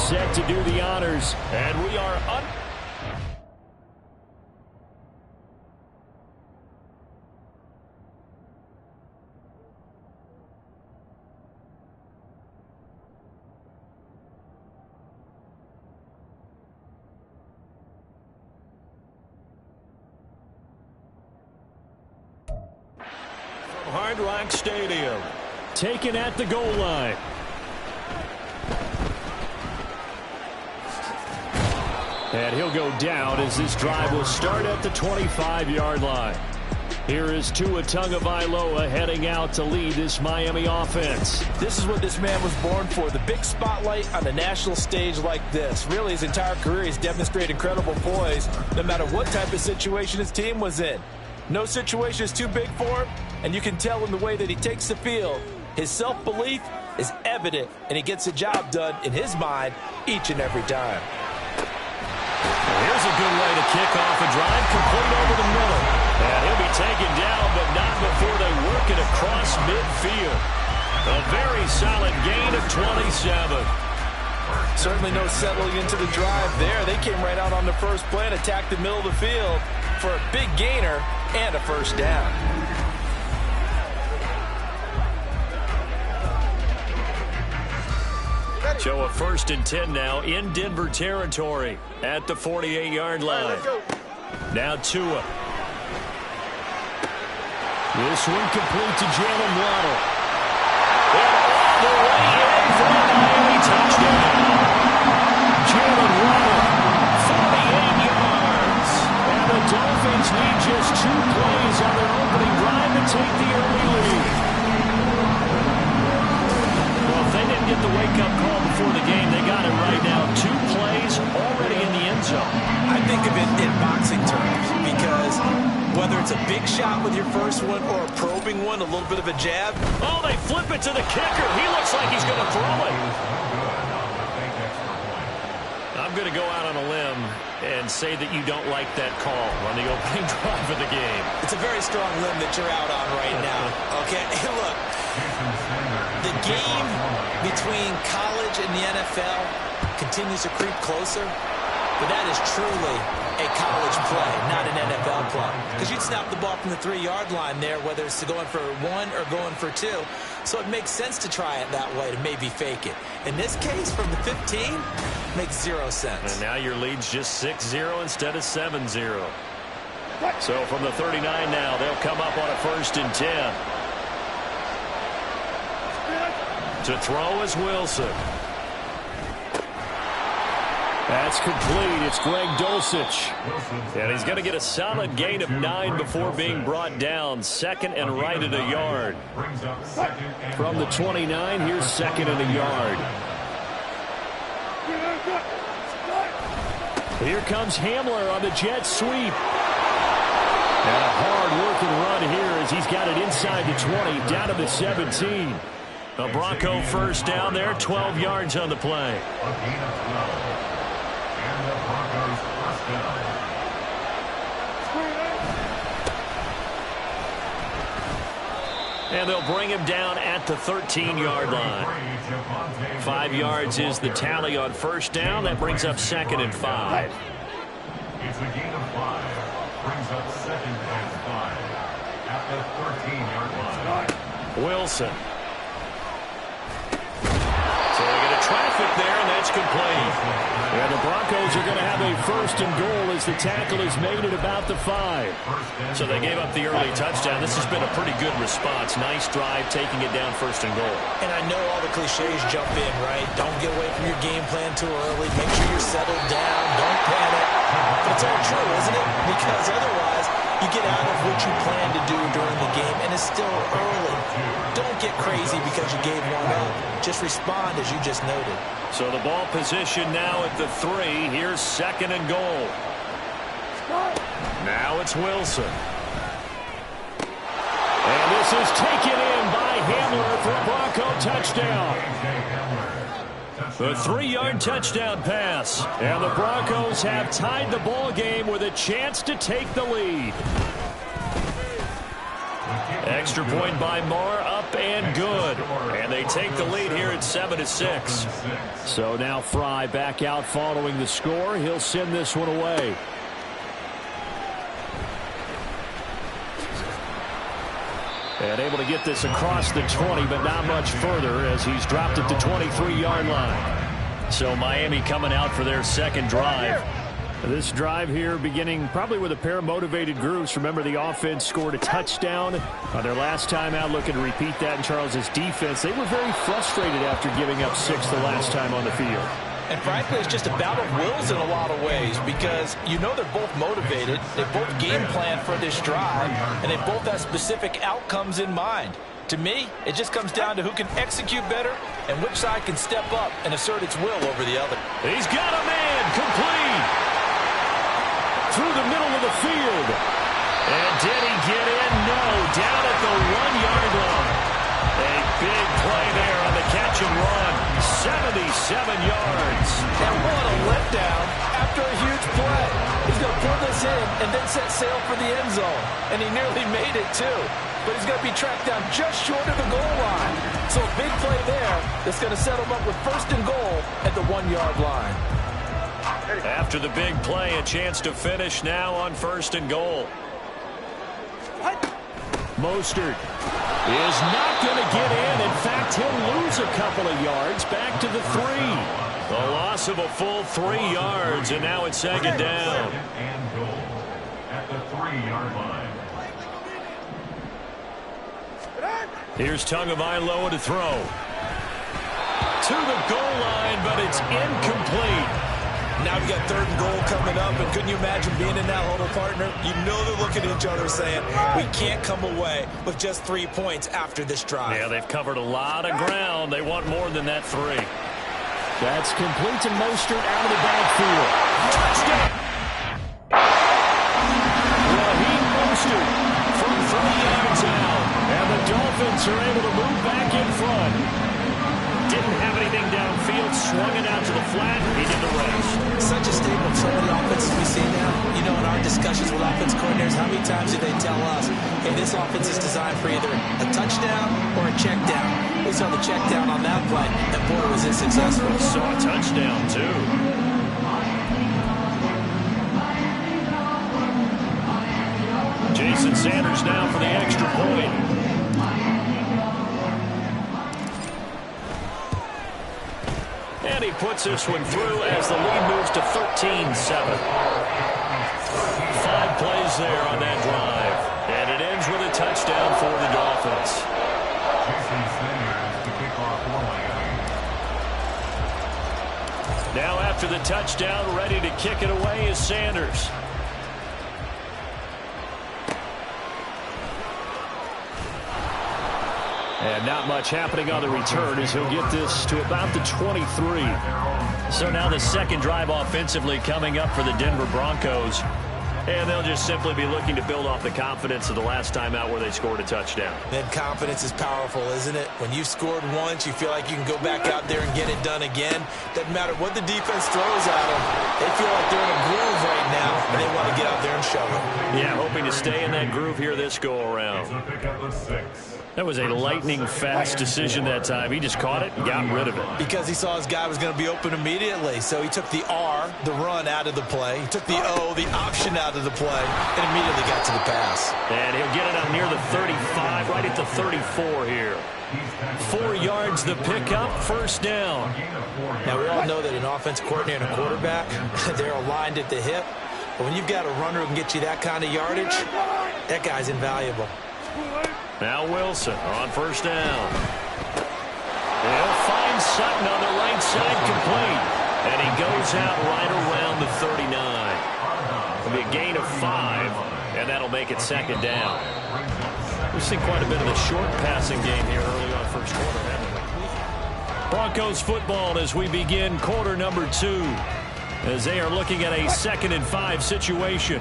set to do the honors. And we are Hard Rock Stadium. Taken at the goal line. And he'll go down as this drive will start at the 25-yard line. Here is Tua Tagovailoa heading out to lead this Miami offense. This is what this man was born for, the big spotlight on the national stage like this. Really, his entire career, he's demonstrated incredible poise no matter what type of situation his team was in. No situation is too big for him, and you can tell in the way that he takes the field. His self-belief is evident, and he gets the job done in his mind each and every time. Here's a good way to kick off a drive, complete over the middle. And he'll be taken down, but not before they work it across midfield. A very solid gain of 27. Certainly no settling into the drive there. They came right out on the first play and attacked the middle of the field for a big gainer and a first down. So a 1st and 10 now in Denver territory at the 48-yard line. Now Tua. This one complete to Jalen Waddle. And all the way in for a Miami touchdown. Jalen Waddle, 48 yards. And the Dolphins need just 2 plays on their opening drive to take the early lead. Well, if they didn't get the wake-up call before the game, they got it right now. 2 plays already in the end zone. I think of it in boxing terms because whether it's a big shot with your first one or a probing one, a little bit of a jab. Oh, they flip it to the kicker. He looks like he's going to throw it. I'm going to go out on a limb and say that you don't like that call on the opening drive of the game. It's a very strong limb that you're out on right now. Okay, look, the game between college and the NFL continues to creep closer, but that is truly a college play, not an NFL play. Because you'd snap the ball from the 3-yard line there, whether it's going for 1 or going for 2. So it makes sense to try it that way, to maybe fake it. In this case, from the 15, makes 0 sense. And now your lead's just 6-0 instead of 7-0. So from the 39 now, they'll come up on a 1st and 10. To throw is Wilson. That's complete. It's Greg Dulcich. And he's going to get a solid gain of 9 before being brought down. 2nd and right at a yard. From the 29, here's 2nd and a yard. Here comes Hamler on the jet sweep. And a hard-working run here as he's got it inside the 20, down to the 17. A Bronco first down there, 12 yards on the play. And they'll bring him down at the 13-yard line. 5 yards is the tally on first down. That brings up 2nd and 5. It's a gain of 5. Brings up 2nd and 5 at the 13-yard line. Wilson. So they get a traffic there, and that's complete. And the Broncos are going to have a 1st and goal as the tackle is made at about the 5. So they gave up the early touchdown. This has been a pretty good response. Nice drive, taking it down 1st and goal. And I know all the cliches jump in, right? Don't get away from your game plan too early. Make sure you're settled down. Don't panic. But it's all true, isn't it? Because otherwise, you get out of what you plan to do during the game, and it's still early. Don't get crazy because you gave one up. Just respond as you just noted. So the ball position now at the 3. Here's 2nd and goal. Now it's Wilson. And this is taken in by Hamler for a Bronco touchdown. The 3-yard touchdown pass. And the Broncos have tied the ball game with a chance to take the lead. Extra point by Marr, up and good. And they take the lead here at 7-6. So now Fry back out following the score. He'll send this one away. And able to get this across the 20, but not much further as he's dropped at the 23-yard line. So Miami coming out for their second drive. This drive here beginning probably with a pair of motivated groups. Remember, the offense scored a touchdown on their last time out, looking to repeat that in Charles's defense. They were very frustrated after giving up 6 the last time on the field. And frankly, it's just a battle of wills in a lot of ways because you know they're both motivated. They both game plan for this drive, and they both have specific outcomes in mind. To me, it just comes down to who can execute better and which side can step up and assert its will over the other. He's got a man complete through the middle of the field. And did he get in? No. Down at the 1-yard line. A big play there on the catch and run. 77 yards. And what a letdown after a huge play. He's going to pull this in and then set sail for the end zone. And he nearly made it, too. But he's going to be tracked down just short of the goal line. So a big play there that's going to set him up with first and goal at the 1-yard line. After the big play, a chance to finish now on first and goal. Mostert is not going to get in. In fact, he'll lose a couple of yards back to the 3. The loss of a full 3 yards, and now it's second down. Second and goal at the 3-yard line. Here's Tagovailoa to throw. To the goal line, but it's incomplete. Now we've got third and goal coming up, and couldn't you imagine being in that huddle, partner? You know they're looking at each other saying, we can't come away with just 3 points after this drive. Yeah, they've covered a lot of ground. They want more than that 3. That's complete to Mostert out of the backfield. Touchdown! Raheem Mostert from 3 yards out. And the Dolphins are able to move back in front. Didn't have anything downfield, swung it out to the flat, he did the rest. Such a staple of so many offenses we see now. You know, in our discussions with offense coordinators, how many times do they tell us, hey, this offense is designed for either a touchdown or a check down. We saw the check down on that play, and boy, was it successful. Saw a touchdown, too. Jason Sanders now for the extra point. And he puts this one through as the lead moves to 13-7. 5 plays there on that drive. And it ends with a touchdown for the Dolphins. Jason Sanders to kick off for Miami. Now after the touchdown, ready to kick it away is Sanders. And not much happening on the return as he'll get this to about the 23. So now the second drive offensively coming up for the Denver Broncos. And they'll just simply be looking to build off the confidence of the last time out where they scored a touchdown. Then confidence is powerful, isn't it? When you've scored once, you feel like you can go back out there and get it done again. Doesn't matter what the defense throws at them. They feel like they're in a groove right now, and they want to get out there and show it. Yeah, hoping to stay in that groove here this go-around. It's a pickup of 6. That was a lightning-fast decision that time. He just caught it and got rid of it. Because he saw his guy was going to be open immediately. So he took the R, the run, out of the play. He took the O, the option, out of the play, and immediately got to the pass. And he'll get it up near the 35, right at the 34 here. 4 yards the pickup, first down. Now, we all know that an offense coordinator and a quarterback, they're aligned at the hip. But when you've got a runner who can get you that kind of yardage, that guy's invaluable. Now Wilson on first down. He'll find Sutton on the right side, complete. And he goes out right around the 39. It'll be a gain of 5, and that'll make it second down. We've seen quite a bit of the short passing game here early on first quarter, haven't we? Broncos football as we begin quarter number 2, as they are looking at a 2nd and 5 situation.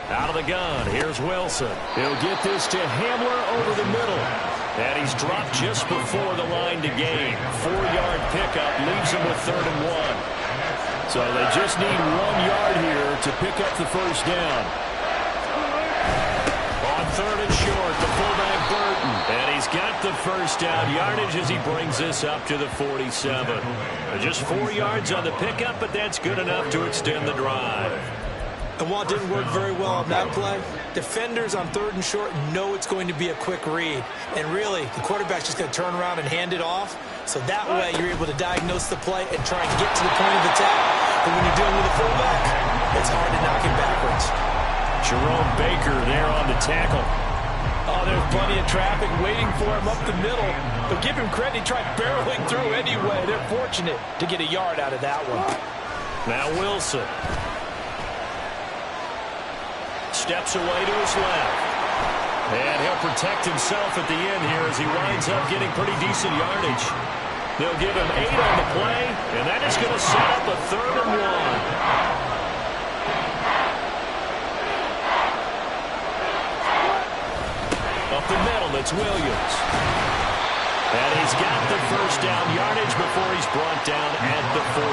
Out of the gun, here's Wilson. He'll get this to Hamler over the middle. And he's dropped just before the line to gain. 4-yard pickup leaves him with 3rd and 1. So they just need 1 yard here to pick up the first down. On 3rd and short, the fullback Burton. And he's got the first down yardage as he brings this up to the 47. Just 4 yards on the pickup, but that's good enough to extend the drive. And while it didn't work very well on that play, defenders on 3rd and short know it's going to be a quick read. And really, the quarterback's just going to turn around and hand it off. So that way, you're able to diagnose the play and try and get to the point of attack. But when you're dealing with a fullback, it's hard to knock him backwards. Jerome Baker there on the tackle. Oh, there's plenty of traffic waiting for him up the middle. But give him credit, he tried barreling through anyway. They're fortunate to get a yard out of that one. Now Wilson. Steps away to his left. And he'll protect himself at the end here as he winds up getting pretty decent yardage. They'll give him 8 on the play, and that is going to set up a 3rd and 1. Up the middle, it's Williams. And he's got the first down yardage before he's brought down at the 42.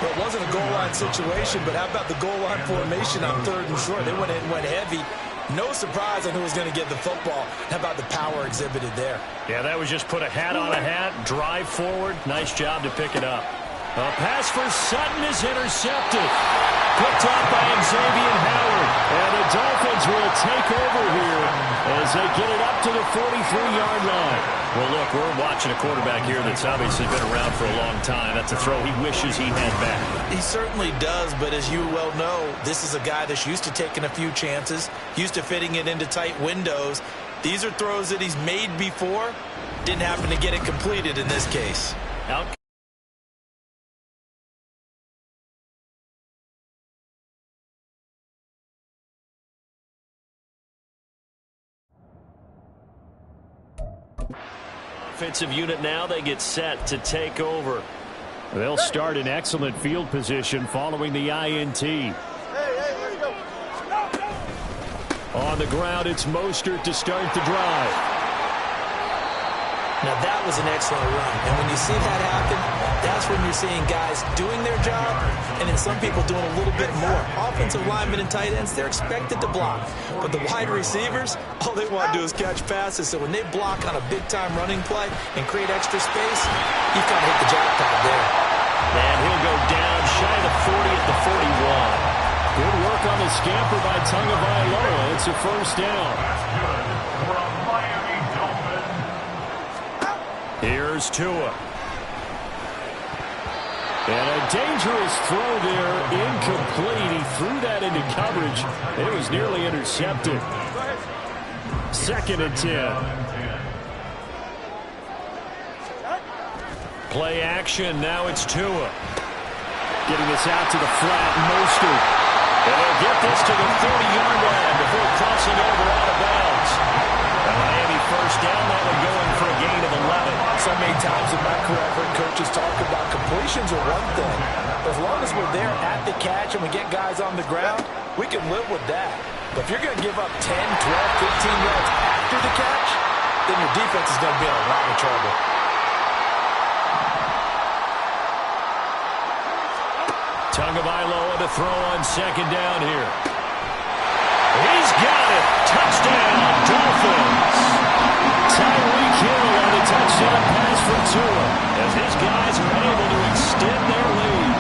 Well, it wasn't a goal line situation, but how about the goal line formation on 3rd and short? They went in, went heavy. No surprise on who was going to get the football. How about the power exhibited there? Yeah, that was just put a hat on a hat, drive forward. Nice job to pick it up. A pass for Sutton is intercepted. Picked up by Xavier Howard. And the Dolphins will take over here as they get it up to the 43-yard line. Well, look, we're watching a quarterback here that's obviously been around for a long time. That's a throw he wishes he had back. He certainly does, but as you well know, this is a guy that's used to taking a few chances, used to fitting it into tight windows. These are throws that he's made before. Didn't happen to get it completed in this case. Out. Offensive unit now, they get set to take over. They'll start in excellent field position following the INT. On the ground, it's Mostert to start the drive. Now that was an excellent run, and when you see that happen, that's when you're seeing guys doing their job, and then some people doing a little bit more. Offensive linemen and tight ends, they're expected to block, but the wide receivers, all they want to do is catch passes. So when they block on a big-time running play and create extra space, you've got to hit the jackpot there. And he'll go down shy of the 40 at the 41. Good work on the scamper by Tagovailoa. It's a first down. Here's Tua. And a dangerous throw there, incomplete. He threw that into coverage. It was nearly intercepted. 2nd and 10. Play action, now it's Tua. Getting this out to the flat, Mostert. And they'll get this to the 30-yard line before crossing over out of bounds. And Miami first down, that one going for a gain of 11. So many times in my career, I've heard coaches talk about completions are one thing. As long as we're there at the catch and we get guys on the ground, we can live with that. But if you're going to give up 10, 12, 15 yards after the catch, then your defense is going to be in a lot of trouble. Tagovailoa to throw on 2nd down here. He's got it. Touchdown, Dolphins. Tyreek Hill on the touchdown pass for Tua as his guys are able to extend their lead.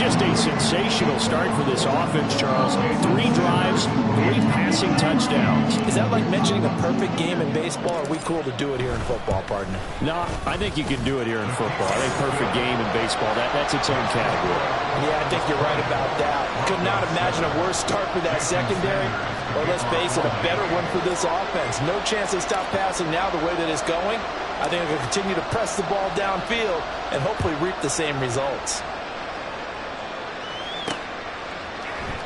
Just a sensational start for this offense, Charles. 3 drives, 3 passing touchdowns. Is that like mentioning a perfect game in baseball, or are we cool to do it here in football, partner? No, I think you can do it here in football. I think perfect game in baseball, that's its own category. Yeah, I think you're right about that. Could not imagine a worse start for that secondary, or let's face it, a better one for this offense. No chance they stop passing now the way that it's going. I think they'll continue to press the ball downfield and hopefully reap the same results.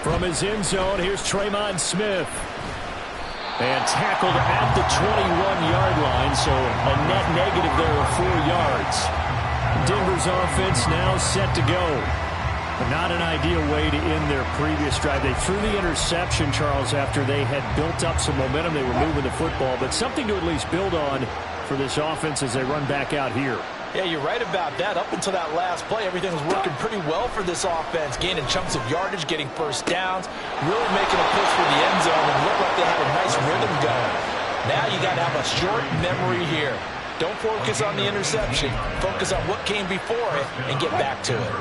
From his end zone, here's Tremont Smith. And tackled at the 21-yard line, so a net negative there of 4 yards. Denver's offense now set to go. But not an ideal way to end their previous drive. They threw the interception, Charles, after they had built up some momentum. They were moving the football, but something to at least build on for this offense as they run back out here. Yeah, you're right about that. Up until that last play, everything was working pretty well for this offense, gaining chunks of yardage, getting first downs, really making a push for the end zone, and looked like they had a nice rhythm going. Now you got to have a short memory here. Don't focus on the interception. Focus on what came before it and get back to it.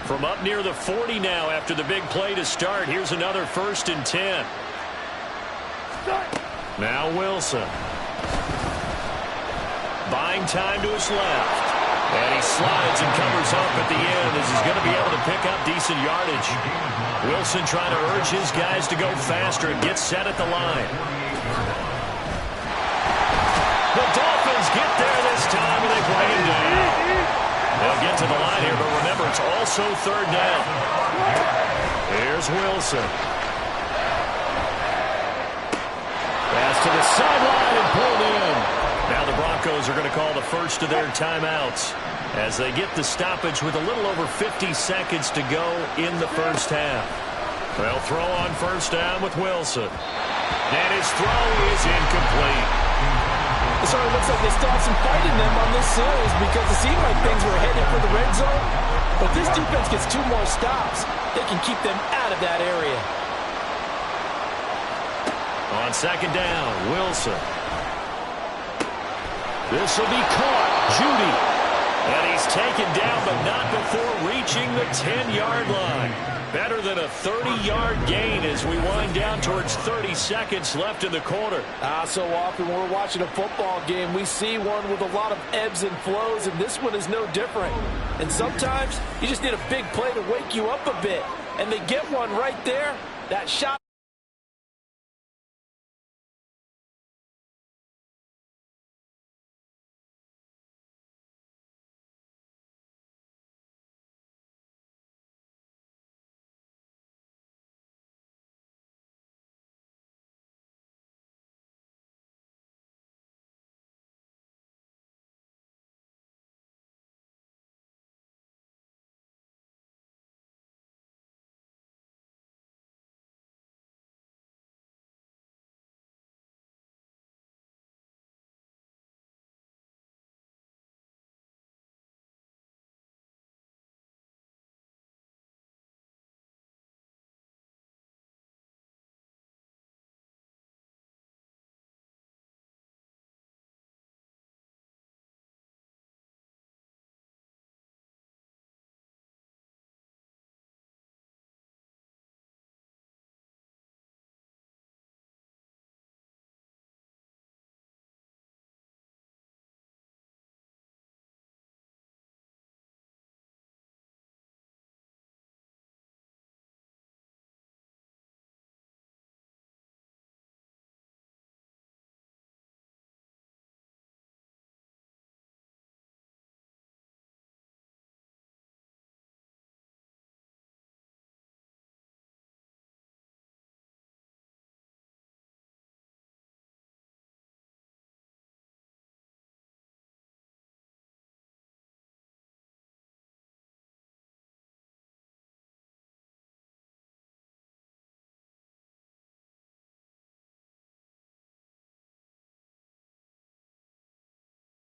From up near the 40 now after the big play to start, here's another 1st and 10. Now Wilson. Buying time to his left. And he slides and covers up at the end as he's going to be able to pick up decent yardage. Wilson trying to urge his guys to go faster and get set at the line. The Dolphins get there this time and they bring him down. They'll get to the line here, but remember, it's also 3rd down. Here's Wilson. Pass to the sideline and pulled in. Now the Broncos are going to call the first of their timeouts as they get the stoppage with a little over 50 seconds to go in the first half. They'll throw on 1st down with Wilson. And his throw is incomplete. It sort of looks like they still have some fight in them on this series because it seemed like things were headed for the red zone. But this defense gets 2 more stops. They can keep them out of that area. On 2nd down, Wilson. This will be caught. Judy. And he's taken down, but not before reaching the 10-yard line. Better than a 30-yard gain as we wind down towards 30 seconds left in the quarter. So often when we're watching a football game, we see one with a lot of ebbs and flows, and this one is no different. And sometimes you just need a big play to wake you up a bit. And they get one right there. That shot.